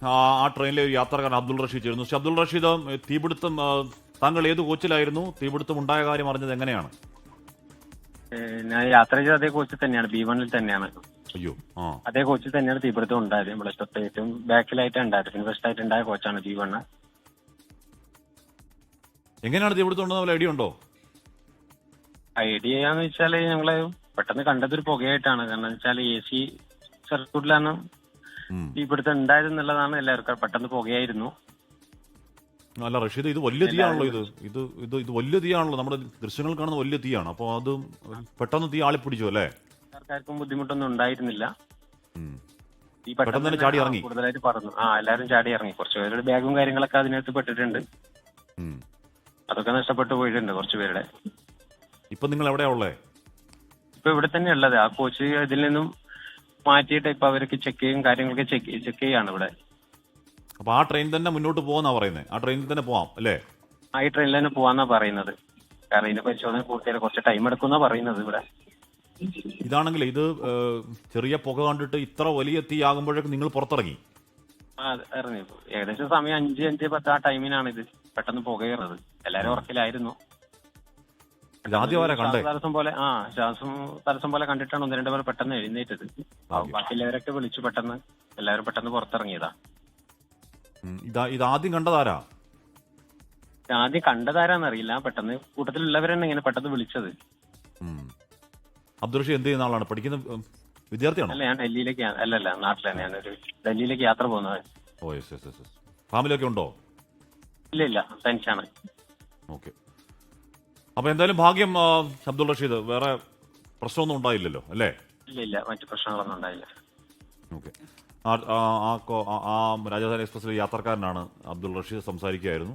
ആ ട്രെയിനിലെ ഒരു യാത്രക്കാരൻ അബ്ദുൾ റഷീദ് ചേരുന്നു. പക്ഷേ അബ്ദുൾ റഷീദ്, തീപിടുത്തം താങ്കൾ ഏത് കോച്ചിലായിരുന്നു? തീപിടുത്തം ഉണ്ടായ കാര്യം അറിഞ്ഞത് എങ്ങനെയാണ്? ഞാൻ യാത്ര ചെയ്ത അതേ കോച്ചിൽ തന്നെയാണ്, B1 തന്നെയാണ്. അയ്യോ, ആ അതേ കോച്ചിൽ തന്നെയാണ് തീപിടുത്തം ഉണ്ടായത്. നമ്മളെ തൊട്ട് ഏറ്റവും ബാക്കിലായിട്ട് ഉണ്ടായത്, ഇൻവെസ്റ്റ് ആയിട്ട് ഉണ്ടായ കോച്ചാണ് B1. എങ്ങനെയാണ് തീപിടുത്തം ഉണ്ടെന്ന് ഐഡിയ ഉണ്ടോ? ഐഡിയ എന്ന് വെച്ചാല് ഞങ്ങള് പെട്ടെന്ന് കണ്ടതൊരു പുകയായിട്ടാണ്. കാരണം വെച്ചാൽ AC സർക്യൂട്ടിലാണ് തീപിടുത്തം ഉണ്ടായത് എന്നുള്ളതാണ് എല്ലാവർക്കും. പെട്ടെന്ന് പുകയായിരുന്നു. അല്ല റഷീദ്, ഇത് വലിയ തീയാണല്ലോ. ഇത് വലിയ തീയാണല്ലോ. നമ്മുടെ ദൃശ്യങ്ങൾ കാണുന്ന വലിയ തീയാണ്. അപ്പോൾ അത് പെട്ടെന്ന് തീ ആളിപ്പിടിച്ചു അല്ലേ? ആർക്കാർക്കും ബുദ്ധിമുട്ടൊന്നും ഉണ്ടായിരുന്നില്ല. ഈ പെട്ടെന്ന് തന്നെ ചാടി ഇറങ്ങി. കൂടുതലായിട്ട് പറഞ്ഞു. എല്ലാവരും ചാടി ഇറങ്ങി. കുറച്ച് പേരുടെ ബാഗും കാര്യങ്ങളൊക്കെ അതിനകത്ത് പെട്ടിട്ടുണ്ട്. അതൊക്കെ നഷ്ടപ്പെട്ടു പോയിട്ടുണ്ട് കുറച്ച് പേരുടെ. ഇപ്പൊ നിങ്ങൾ എവിടെയാ ഉള്ളേ? ഇപ്പൊ ഇവിടെ തന്നെ ഉള്ളത്. ആ കോച്ച് ഇതിൽ നിന്നും മാറ്റിയിട്ട് ഇപ്പൊ അവർക്ക് ചെക്ക് ചെയ്യും, കാര്യങ്ങളൊക്കെ ചെക്ക് ചെയ്യാണ് ഇവിടെ. അപ്പൊ ആ ട്രെയിൻ തന്നെ മുന്നോട്ട് പോകുന്നാ പറയുന്നത്? ആ ട്രെയിനിൽ തന്നെ പോവാം അല്ലേ? ഈ ട്രെയിനിൽ തന്നെ പോവാന്നാ പറയുന്നത്. കാരണം ഇതിന്റെ പരിശോധന പൂർത്തിയായി കുറച്ച് ടൈം എടുക്കുന്നാ പറയുന്നത് ഇവിടെ. ഇതാണെങ്കിൽ ഇത് ചെറിയ പുക കണ്ടിട്ട് ഇത്ര വലിയ തീ ആകുമ്പോഴേക്കും നിങ്ങൾ പുറത്തിറങ്ങി? ഇറങ്ങി. ഏകദേശം സമയം 5:10 ആ ടൈമിനാണ് ഇത് പെട്ടെന്ന് പുകയേറുന്നത്. എല്ലാരും ഉറക്കിലായിരുന്നു. ആദ്യം കണ്ടേ? ശ്വാസം തടസ്സം പോലെ കണ്ടിട്ടാണ് 1-2 പേർ പെട്ടെന്ന് എഴുന്നേറ്റത്. ബാക്കിയുള്ളവരൊക്കെ വിളിച്ചു. പെട്ടെന്ന് എല്ലാവരും പെട്ടെന്ന് പുറത്തിറങ്ങിയതാ. ഇതാദ്യം കണ്ടതാരാ? ആദ്യം കണ്ടതാരാന്നറിയില്ല. പെട്ടെന്ന് കൂട്ടത്തിലുള്ളവരാണ് ഇങ്ങനെ പെട്ടെന്ന് വിളിച്ചത്. അബ്ദുൾ റഷീദ് എന്ത് ചെയ്യുന്ന ആളാണ്? പഠിക്കുന്ന വിദ്യാർത്ഥിയാണോ? അല്ല, ഞാൻ ഡൽഹിയിലേക്ക്. അല്ലല്ല, നാട്ടിലാണ്. ഞാനൊരു ഡൽഹിയിലേക്ക് യാത്ര പോകുന്നത്. Oh yes yes yes. ഫാമിലിയൊക്കെ ഉണ്ടോ? ഇല്ല, തനിച്ചാണ്. ഓക്കെ. അപ്പൊ എന്തായാലും ഭാഗ്യം അബ്ദുൾ റഷീദ്. വേറെ പ്രശ്നമൊന്നും ഉണ്ടായില്ലല്ലോ അല്ലേ? ഇല്ല, മറ്റു പ്രശ്നങ്ങളൊന്നും ഉണ്ടായില്ല. ഓക്കെ. ആ രാജധാനി എക്സ്പ്രസിലെ യാത്രക്കാരനാണ് അബ്ദുൾ റഷീദ്, സംസാരിക്കുകയായിരുന്നു.